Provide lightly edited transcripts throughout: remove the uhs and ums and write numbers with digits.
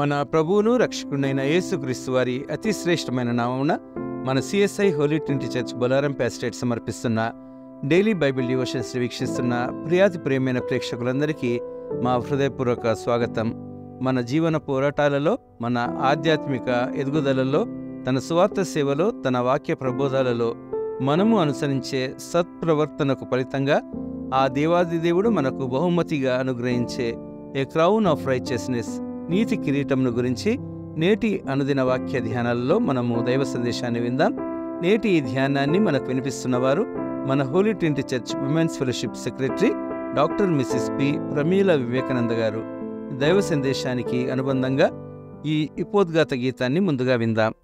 మన ప్రభువును రక్షకుడైన యేసుక్రీస్తు వారి అతి శ్రేష్టమైన నామమున మన CSI holy trinity church Bolarum pastorate సమర్పిస్తున్న డైలీ బైబిల్ డివోషన్స్ వీక్షిస్తున్న ప్రియాతి ప్రియమైన ప్రేక్షకులందరికీ మా హృదయపూర్వక స్వాగతం. మన జీవన పోరాటాలలో, మన ఆధ్యాత్మిక ఎదుగుదలలో, తన సువార్త సేవలో, తన వాక్య ప్రబోధాలలో మనము అనుసరించే సత్ప్రవర్తనకు ఫలితంగా ఆ దేవాదిదేవుడు మనకు బహుమతిగా అనుగ్రహించే ఏ క్రౌన్ ఆఫ్ రైచియస్నెస్, నీతి కిరీటంను గురించి నేటి అనుదిన వాక్య ధ్యానాలలో మనము దైవ సందేశాన్ని విందాం. నేటి ఈ ధ్యానాన్ని మనకు వినిపిస్తున్నవారు మన holy trinity church women's fellowship secretary doctor mrs P Pramila Vivekananda గారు. దైవ సందేశానికి అనుబంధంగా ఈ ఉపోద్ఘాత గీతాన్ని ముందుగా విందాం.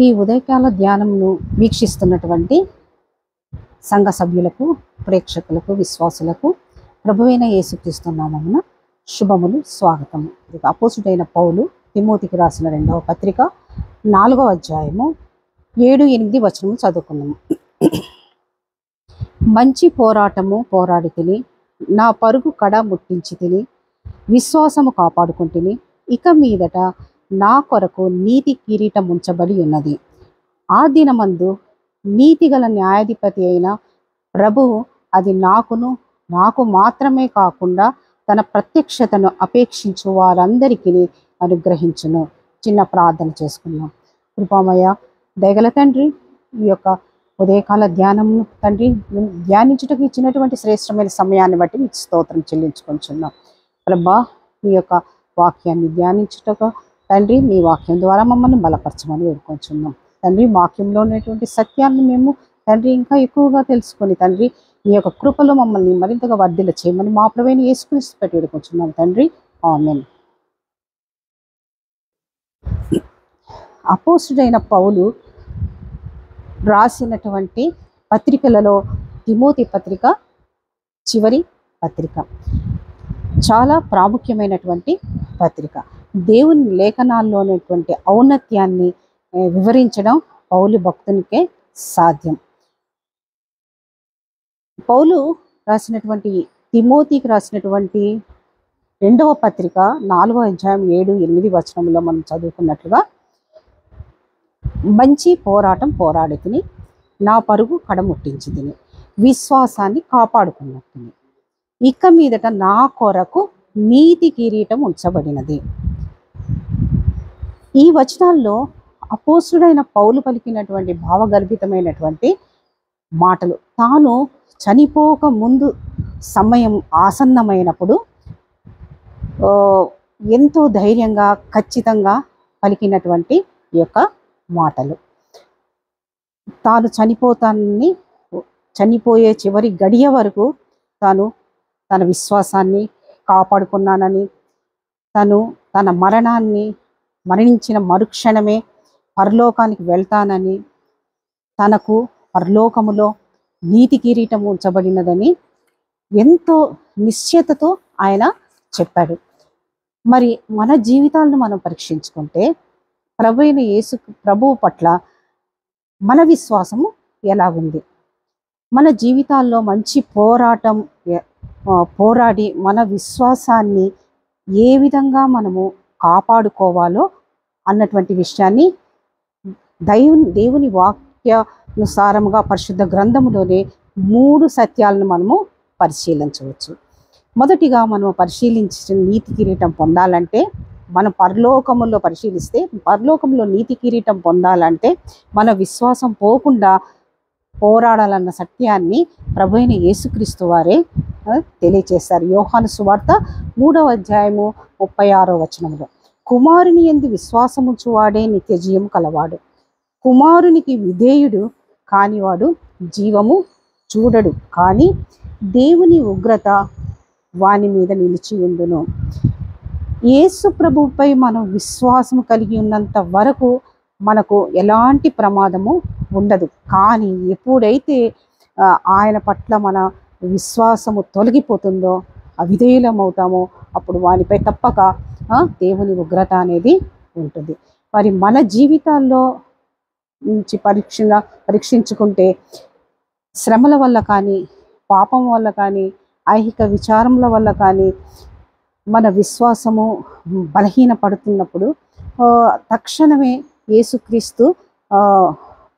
ఈ ఉదయకాల ధ్యానంను వీక్షిస్తున్నటువంటి సంఘ సభ్యులకు, ప్రేక్షకులకు, విశ్వాసులకు ప్రభువైన యేసుక్రీస్తు నామమున శుభములు, స్వాగతము. ఇక అపోస్తుడైన పౌలు తిమోతికి రాసిన 2వ పత్రిక 4వ అధ్యాయము 7-8 వచనము చదువుకున్నాము. మంచి పోరాటము పోరాడి తిని, నా పరుగు కడ ముట్టించి తిని, విశ్వాసము కాపాడుకుంటుని, ఇక మీదట నా కొరకు నీతి కిరీటం ఉంచబడి ఉన్నది. ఆ దినమందు నీతిగల న్యాయాధిపతి అయిన ప్రభువు అది నాకు మాత్రమే కాకుండా తన ప్రత్యక్షతను అపేక్షించు వారందరికీ అనుగ్రహించును. చిన్న ప్రార్థన చేసుకున్నాం. కృపామయ దయగల తండ్రి, ఈ యొక్క ఉదయకాల ధ్యానము తండ్రి ధ్యానించుటకు ఇచ్చినటువంటి శ్రేష్టమైన సమయాన్ని బట్టి మీకు స్తోత్రం చెల్లించుకుంటున్నాం. ప్రభా, మీ యొక్క వాక్యాన్ని ధ్యానించుటకు తండ్రి మీ వాక్యం ద్వారా మమ్మల్ని బలపరచమని వేడుకొంచున్నాం. తండ్రి, వాక్యంలో ఉన్నటువంటి సత్యాన్ని మేము తండ్రి ఇంకా ఎక్కువగా తెలుసుకొని తండ్రి మీ యొక్క కృపలో మమ్మల్ని మరింతగా వర్ధిల్ల చేయమని మా ప్రభువైన యేసుక్రీస్తు పెట్టి వేడుకొంచున్నాం తండ్రి. ఆమేన్. అపోస్తుడైన పౌలు రాసినటువంటి పత్రికలలో తిమోతి పత్రిక చివరి పత్రిక. చాలా ప్రాముఖ్యమైనటువంటి పత్రిక. దేవుని లేఖనాల్లో ఉన్నటువంటి ఔన్నత్యాన్ని వివరించడం పౌలు భక్తునికే సాధ్యం. పౌలు రాసినటువంటి తిమోతికి రాసినటువంటి 2వ పత్రిక 4వ అధ్యాయం 7-8 వచనంలో మనం చదువుకున్నట్లుగా, మంచి పోరాటం పోరాడి తిని, నా పరుగు కడముట్టించి తిని, విశ్వాసాన్ని కాపాడుకున్నట్టుని, ఇక మీదట నా కొరకు నీతి కిరీటం ఉంచబడినది. ఈ వచనాల్లో అపోస్తుడైన పౌలు పలికినటువంటి భావగర్భితమైనటువంటి మాటలు. తాను చనిపోక ముందు సమయం ఆసన్నమైనప్పుడు ఎంతో ధైర్యంగా ఖచ్చితంగా పలికినటువంటి ఈ యొక్క మాటలు. తాను చనిపోయే చివరి గడియ వరకు తాను తన విశ్వాసాన్ని కాపాడుకున్నానని, తన మరణించిన మరుక్షణమే పరలోకానికి వెళ్తానని, తనకు పరలోకములో నీతి కిరీటం ఉంచబడినదని ఎంతో నిశ్చయతతో ఆయన చెప్పాడు. మరి మన జీవితాలను మనం పరీక్షించుకుంటే ప్రభువు పట్ల మన విశ్వాసము ఎలాగుంది? మన జీవితాల్లో మంచి పోరాడి మన విశ్వాసాన్ని ఏ విధంగా మనము కాపాడుకోవాలో అన్నటువంటి విషయాన్ని దేవుని వాక్యానుసారముగా పరిశుద్ధ గ్రంథములోనే 3 సత్యాలను మనము పరిశీలించవచ్చు. మొదటిగా మనము పరిశీలించిన నీతి కిరీటం పొందాలంటే, మనం పరలోకములో పరిశీలిస్తే పరలోకంలో నీతి కిరీటం పొందాలంటే మన విశ్వాసం పోకుండా పోరాడాలన్న సత్యాన్ని ప్రభువైన యేసుక్రీస్తు వారే తెలియచేశారు. యోహాను సువార్త 3వ అధ్యాయము 36వ వచనంలో, కుమారుని యందు విశ్వాసముంచువాడే నిత్య జీవం కలవాడు, కుమారునికి విధేయుడు కానివాడు జీవము చూడడు, కానీ దేవుని ఉగ్రత వాని మీద నిలిచి ఉండును. యేసు ప్రభువుపై మనం విశ్వాసం కలిగి ఉన్నంత వరకు మనకు ఎలాంటి ప్రమాదము ఉండదు. కానీ ఎప్పుడైతే ఆయన పట్ల మన విశ్వాసము తొలగిపోతుందో, అవిధేయులమవుతామో, అప్పుడు వానిపై తప్పక దేవుని ఉగ్రత అనేది ఉంటుంది. మరి మన జీవితాల్లో నుంచి పరీక్షించుకుంటే శ్రమల వల్ల కానీ, పాపం వల్ల కానీ, ఐహిక విచారముల వల్ల కానీ మన విశ్వాసము బలహీనపడుతున్నప్పుడు తక్షణమే యేసుక్రీస్తు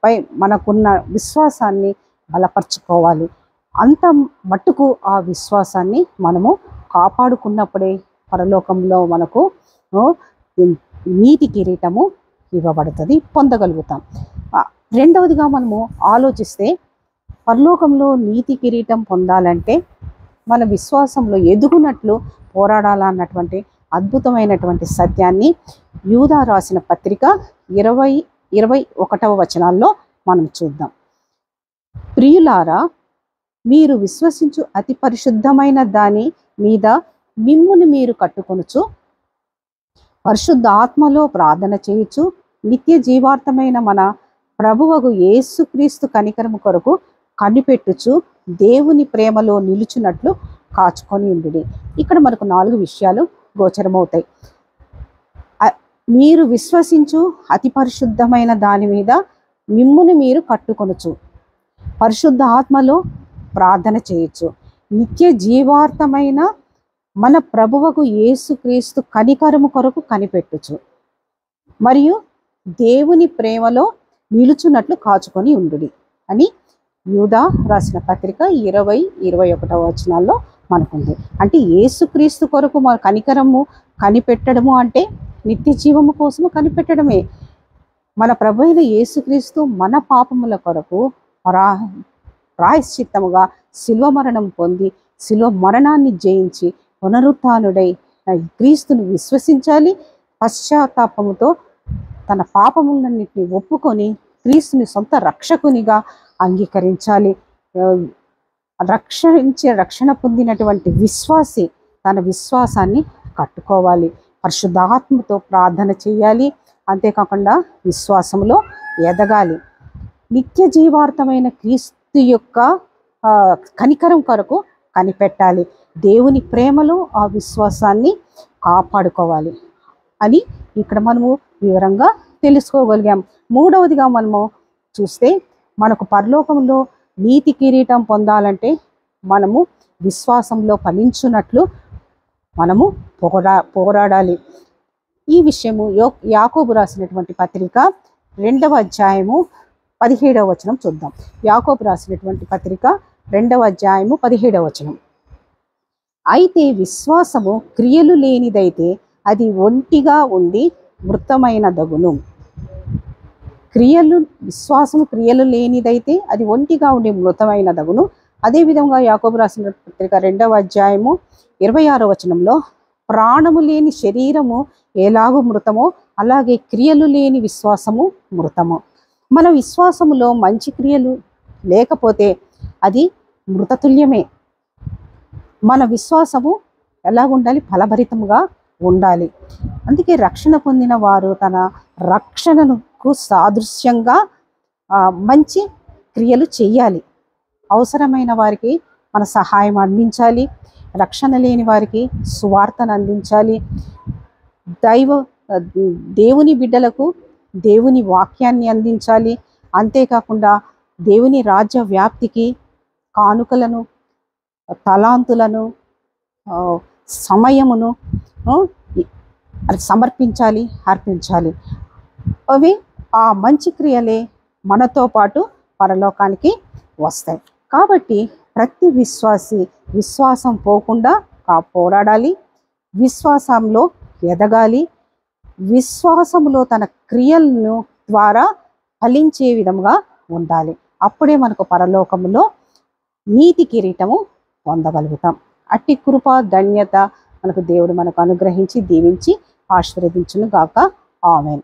పై మనకున్న విశ్వాసాన్ని బలపరుచుకోవాలి. అంత మట్టుకు ఆ విశ్వాసాన్ని మనము కాపాడుకున్నప్పుడే పరలోకంలో మనకు నీతి కిరీటము ఇవ్వబడుతుంది, పొందగలుగుతాం. రెండవదిగా మనము ఆలోచిస్తే, పరలోకంలో నీతి కిరీటం పొందాలంటే మన విశ్వాసంలో ఎదుగునట్లు పోరాడాలన్నటువంటి అద్భుతమైనటువంటి సత్యాన్ని యూదా రాసిన పత్రిక 20-21వ వచనాల్లో మనం చూద్దాం. ప్రియులారా, మీరు విశ్వసించు అతి పరిశుద్ధమైన దాని మీద మిమ్మును మీరు కట్టుకొనుచు, పరిశుద్ధ ఆత్మలో ప్రార్థన చేయుచు, నిత్య జీవార్థమైన మన ప్రభువగు యేసుక్రీస్తు కనికరము కొరకు కనిపెట్టుచు దేవుని ప్రేమలో నిలుచున్నట్లు కాచుకొని ఉండుడి. ఇక్కడ మనకు 4 విషయాలు గోచరమవుతాయి. మీరు విశ్వసించు అతి పరిశుద్ధమైన దాని మీద మిమ్మును మీరు కట్టుకొనుచు, పరిశుద్ధ ఆత్మలో ప్రార్థన చేయొచ్చు, నిత్య జీవార్థమైన మన ప్రభువకు యేసుక్రీస్తు కనికరము కొరకు కనిపెట్టుచు, మరియు దేవుని ప్రేమలో నిలుచున్నట్లు కాచుకొని ఉండుడి అని యూదా రాసిన పత్రిక 20-21 వచనాల్లో మనకుంది. అంటే యేసుక్రీస్తు కొరకు మన కనికరము కనిపెట్టడము అంటే నిత్య జీవము కోసము కనిపెట్టడమే. మన ప్రభు అయిన యేసుక్రీస్తు మన పాపముల కొరకు ప్రాయశ్చిత్తముగా శిల్వ మరణం పొంది శిల్వ మరణాన్ని జయించి పునరుత్థానుడై క్రీస్తును విశ్వసించాలి. పశ్చాత్తాపముతో తన పాపములన్నింటినీ ఒప్పుకొని క్రీస్తుని సొంత రక్షకునిగా అంగీకరించాలి. రక్షణ పొందినటువంటి విశ్వాసి తన విశ్వాసాన్ని కట్టుకోవాలి. పరిశుద్ధాత్మతో ప్రార్థన చేయాలి. అంతేకాకుండా విశ్వాసంలో ఎదగాలి. నిత్య జీవార్థమైన క్రీస్తు యొక్క కనికరం కొరకు కనిపెట్టాలి. దేవుని ప్రేమలో ఆ విశ్వాసాన్ని కాపాడుకోవాలి అని ఇక్కడ మనము వివరంగా తెలుసుకోగలిగాం. 3వదిగా మనము చూస్తే మనకు పరలోకంలో నీతి కిరీటం పొందాలంటే మనము విశ్వాసంలో ఫలించున్నట్లు మనము పోరాడాలి. ఈ విషయము యాకోబు రాసినటువంటి పత్రిక 2వ అధ్యాయము 17వ వచనం చూద్దాం. యాకోబు రాసినటువంటి పత్రిక 2వ అధ్యాయము 17వ వచనం. అయితే విశ్వాసము క్రియలు లేనిదైతే అది ఒంటిగా ఉండి మృతమైన దగును. విశ్వాసము క్రియలు లేనిదైతే అది ఒంటిగా ఉండి మృతమైన దగును. అదేవిధంగా యాకోబు రాసిన పత్రిక 2వ అధ్యాయము 26వ వచనంలో ప్రాణము లేని శరీరము ఎలాగూ మృతమో అలాగే క్రియలు లేని విశ్వాసము మృతము. మన విశ్వాసములో మంచి క్రియలు లేకపోతే అది మృతతుల్యమే. మన విశ్వాసము ఎలాగుండాలి? ఫలభరితముగా ఉండాలి. అందుకే రక్షణ పొందిన వారు తన రక్షణకు సాదృశ్యంగా మంచి క్రియలు చేయాలి. అవసరమైన వారికి మన సహాయం అందించాలి. రక్షణ లేని వారికి సువార్తను అందించాలి. దేవుని బిడ్డలకు దేవుని వాక్యాన్ని అందించాలి. అంతేకాకుండా దేవుని రాజ్య వ్యాప్తికి కానుకలను, తలాంతులను, సమయమును సమర్పించాలి, అర్పించాలి. అవి ఆ మంచి క్రియలే మనతో పాటు పరలోకానికి వస్తాయి. కాబట్టి ప్రతి విశ్వాసి విశ్వాసం పోకుండా పోరాడాలి, విశ్వాసంలో ఎదగాలి, విశ్వాసంలో తన క్రియలను ద్వారా ఫలించే విధంగా ఉండాలి. అప్పుడే మనకు పరలోకములో నీతి కిరీటము పొందగలుగుతాం. అట్టి కృప ధన్యత మనకు దేవుడు మనకు అనుగ్రహించి దీవించి ఆశీర్వదించును గాక. ఆమేన్.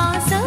ఆశ